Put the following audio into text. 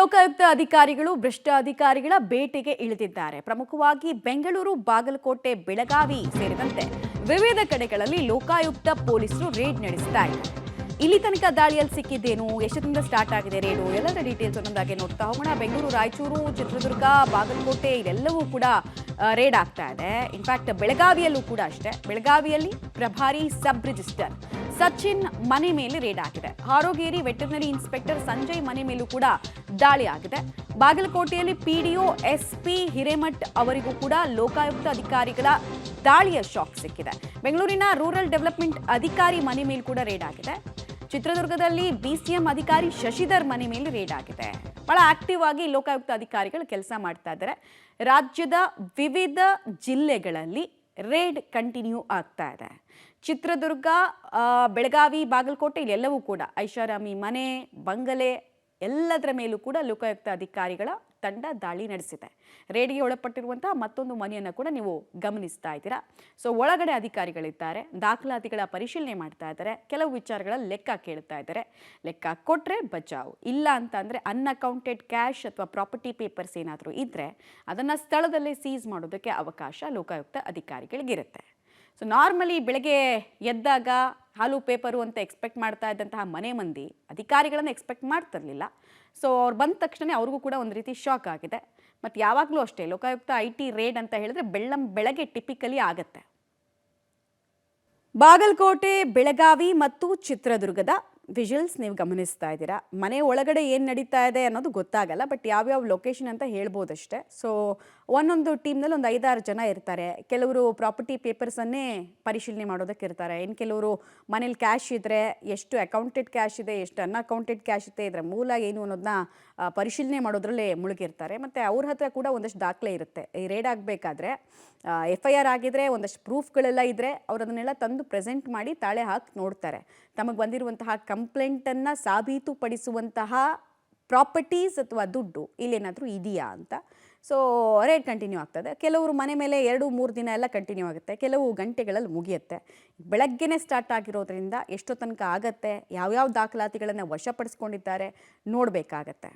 ಲೋಕಾಯುಕ್ತ ಅಧಿಕಾರಿಗಳು ಭ್ರಷ್ಟ ಅಧಿಕಾರಿಗಳ ಬೇಟೆಗೆ ಇಳಿದಿದ್ದಾರೆ. ಪ್ರಮುಖವಾಗಿ ಬೆಂಗಳೂರು, ಬಾಗಲಕೋಟೆ, ಬೆಳಗಾವಿ ಸೇರಿದಂತೆ ವಿವಿಧ ಕಡೆಗಳಲ್ಲಿ ಲೋಕಾಯುಕ್ತ ಪೊಲೀಸರು ರೇಡ್ ನಡೆಸ್ತಾ ಇದ್ದಾರೆ. ಇಲ್ಲಿ ತನಕ ದಾಳಿಯಲ್ಲಿ ಸಿಕ್ಕಿದ್ದೇನು, ಎಷ್ಟರಿಂದ ಸ್ಟಾರ್ಟ್ ಆಗಿದೆ ರೇಡು, ಎಲ್ಲರ ಡೀಟೇಲ್ಸ್ ಒಂದೊಂದಾಗಿ ನೋಡ್ತಾ ಹೋಗೋಣ. ಬೆಂಗಳೂರು, ರಾಯಚೂರು, ಚಿತ್ರದುರ್ಗ, ಬಾಗಲಕೋಟೆ ಇದೆಲ್ಲವೂ ಕೂಡ ರೇಡ್ ಆಗ್ತಾ ಇದೆ. ಇನ್ಫ್ಯಾಕ್ಟ್ ಬೆಳಗಾವಿಯಲ್ಲೂ ಕೂಡ ಅಷ್ಟೇ. ಬೆಳಗಾವಿಯಲ್ಲಿ ಪ್ರಭಾರಿ ಸಬ್ ರಿಜಿಸ್ಟರ್ ಸಚಿನ್ ಮನೆ ಮೇಲೆ ರೇಡ್ ಆಗಿದೆ. ಹಾರೋಗೇರಿ ವೆಟರ್ನರಿ ಇನ್ಸ್ಪೆಕ್ಟರ್ ಸಂಜಯ್ ಮನೆ ಮೇಲೂ ಕೂಡ ದಾಳಿ ಆಗಿದೆ. ಬಾಗಲಕೋಟೆಯಲ್ಲಿ ಪಿಡಿಒ ಎಸ್ಪಿ ಹಿರೇಮಠ್ ಅವರಿಗೂ ಕೂಡ ಲೋಕಾಯುಕ್ತ ಅಧಿಕಾರಿಗಳ ದಾಳಿಯ ಶಾಕ್ ಸಿಕ್ಕಿದೆ. ಬೆಂಗಳೂರಿನ ರೂರಲ್ ಡೆವಲಪ್ಮೆಂಟ್ ಅಧಿಕಾರಿ ಮನೆ ಮೇಲೆ ಕೂಡ ರೇಡ್ ಆಗಿದೆ. ಚಿತ್ರದುರ್ಗದಲ್ಲಿ ಬಿಸಿಎಂ ಅಧಿಕಾರಿ ಶಶಿಧರ್ ಮನೆ ಮೇಲೆ ರೇಡ್ ಆಗಿದೆ. ಬಹಳ ಆಕ್ಟಿವ್ ಆಗಿ ಲೋಕಾಯುಕ್ತ ಅಧಿಕಾರಿಗಳು ಕೆಲಸ ಮಾಡ್ತಾ ಇದ್ದಾರೆ. ರಾಜ್ಯದ ವಿವಿಧ ಜಿಲ್ಲೆಗಳಲ್ಲಿ ರೇಡ್ ಕಂಟಿನ್ಯೂ ಆಗ್ತಾ ಇದೆ. ಚಿತ್ರದುರ್ಗ, ಬೆಳಗಾವಿ, ಬಾಗಲಕೋಟೆ ಇಲ್ಲೆಲ್ಲವೂ ಕೂಡ ಐಷಾರಾಮಿ ಮನೆ, ಬಂಗಲೆ ಎಲ್ಲದರ ಮೇಲೂ ಕೂಡ ಲೋಕಾಯುಕ್ತ ಅಧಿಕಾರಿಗಳ ತಂಡ ದಾಳಿ ನಡೆಸಿದೆ. ರೇಡ್ಗೆ ಒಳಪಟ್ಟಿರುವಂತಹ ಮತ್ತೊಂದು ಮನೆಯನ್ನು ಕೂಡ ನೀವು ಗಮನಿಸ್ತಾ ಇದ್ದೀರಾ. ಸೊ ಒಳಗಡೆ ಅಧಿಕಾರಿಗಳಿದ್ದಾರೆ, ದಾಖಲಾತಿಗಳ ಪರಿಶೀಲನೆ ಮಾಡ್ತಾ ಇದ್ದಾರೆ, ಕೆಲವು ವಿಚಾರಗಳ ಲೆಕ್ಕ ಕೇಳ್ತಾ ಇದ್ದಾರೆ. ಲೆಕ್ಕ ಕೊಟ್ಟರೆ ಬಚಾವ್, ಇಲ್ಲ ಅಂತ ಅಂದರೆ ಅನ್ಅಕೌಂಟೆಡ್ ಕ್ಯಾಶ್ ಅಥವಾ ಪ್ರಾಪರ್ಟಿ ಪೇಪರ್ಸ್ ಏನಾದರೂ ಇದ್ದರೆ ಅದನ್ನು ಸ್ಥಳದಲ್ಲೇ ಸೀಸ್ ಮಾಡೋದಕ್ಕೆ ಅವಕಾಶ ಲೋಕಾಯುಕ್ತ ಅಧಿಕಾರಿಗಳಿಗಿರುತ್ತೆ. ಸೊ ನಾರ್ಮಲಿ ಬೆಳಗ್ಗೆ ಎದ್ದಾಗ ಹಾಲು ಪೇಪರು ಅಂತ ಎಕ್ಸ್ಪೆಕ್ಟ್ ಮಾಡ್ತಾ ಇದ್ದಂತಹ ಮನೆ ಮಂದಿ ಅಧಿಕಾರಿಗಳನ್ನು ಎಕ್ಸ್ಪೆಕ್ಟ್ ಮಾಡ್ತಿರ್ಲಿಲ್ಲ. ಸೊ ಅವ್ರು ಬಂದ ತಕ್ಷಣ ಅವ್ರಿಗೂ ಕೂಡ ಒಂದು ರೀತಿ ಶಾಕ್ ಆಗಿದೆ. ಮತ್ತು ಯಾವಾಗಲೂ ಅಷ್ಟೇ ಲೋಕಾಯುಕ್ತ IT ರೇಡ್ ಅಂತ ಹೇಳಿದ್ರೆ ಬೆಳಗ್ಗೆ ಟಿಪಿಕಲಿ ಆಗುತ್ತೆ. ಬಾಗಲಕೋಟೆ, ಬೆಳಗಾವಿ ಮತ್ತು ಚಿತ್ರದುರ್ಗದ ವಿಜುವಲ್ಸ್ ನೀವು ಗಮನಿಸ್ತಾ ಇದ್ದೀರಾ. ಮನೆ ಒಳಗಡೆ ಏನು ನಡೀತಾ ಇದೆ ಅನ್ನೋದು ಗೊತ್ತಾಗಲ್ಲ, ಬಟ್ ಯಾವ್ಯಾವ ಲೊಕೇಶನ್ ಅಂತ ಹೇಳ್ಬೋದಷ್ಟೇ. ಸೊ ಒಂದೊಂದು ಟೀಮ್ನಲ್ಲಿ ಒಂದು 5-6 ಜನ ಇರ್ತಾರೆ. ಕೆಲವರು ಪ್ರಾಪರ್ಟಿ ಪೇಪರ್ಸನ್ನೇ ಪರಿಶೀಲನೆ ಮಾಡೋದಕ್ಕೆ ಇರ್ತಾರೆ. ಇನ್ನು ಕೆಲವರು ಮನೇಲಿ ಕ್ಯಾಶ್ ಇದ್ದರೆ ಎಷ್ಟು ಅಕೌಂಟೆಡ್ ಕ್ಯಾಶ್ ಇದೆ, ಎಷ್ಟು ಅನ್ಅಕೌಂಟೆಡ್ ಕ್ಯಾಶ್ ಇದೆ, ಇದರ ಮೂಲ ಏನು ಅನ್ನೋದನ್ನ ಪರಿಶೀಲನೆ ಮಾಡೋದ್ರಲ್ಲೇ ಮುಳುಗಿರ್ತಾರೆ. ಮತ್ತು ಅವ್ರ ಹತ್ರ ಕೂಡ ಒಂದಷ್ಟು ದಾಖಲೆ ಇರುತ್ತೆ. ಈ ರೇಡ್ ಆಗಬೇಕಾದ್ರೆ FIR ಆಗಿದ್ರೆ ಒಂದಷ್ಟು ಪ್ರೂಫ್ಗಳೆಲ್ಲ ಇದ್ದರೆ ಅವ್ರು ಅದನ್ನೆಲ್ಲ ತಂದು ಪ್ರೆಸೆಂಟ್ ಮಾಡಿ ತಾಳೆ ಹಾಕಿ ನೋಡ್ತಾರೆ. ತಮಗೆ ಬಂದಿರುವಂತಹ ಕಂಪ್ಲೇಂಟನ್ನು ಸಾಬೀತುಪಡಿಸುವಂತಹ ಪ್ರಾಪರ್ಟೀಸ್ ಅಥವಾ ದುಡ್ಡು ಇಲ್ಲೇನಾದರೂ ಇದೆಯಾ ಅಂತ. ಸೊ ರೇಡ್ ಕಂಟಿನ್ಯೂ ಆಗ್ತದೆ. ಕೆಲವರು ಮನೆ ಮೇಲೆ 2-3 ದಿನ ಎಲ್ಲ ಕಂಟಿನ್ಯೂ ಆಗುತ್ತೆ, ಕೆಲವು ಗಂಟೆಗಳಲ್ಲಿ ಮುಗಿಯುತ್ತೆ. ಬೆಳಗ್ಗೆನೇ ಸ್ಟಾರ್ಟ್ ಆಗಿರೋದ್ರಿಂದ ಎಷ್ಟೋ ತನಕ ಆಗತ್ತೆ, ಯಾವ್ಯಾವ ದಾಖಲಾತಿಗಳನ್ನು ವಶಪಡಿಸ್ಕೊಂಡಿದ್ದಾರೆ ನೋಡಬೇಕಾಗತ್ತೆ.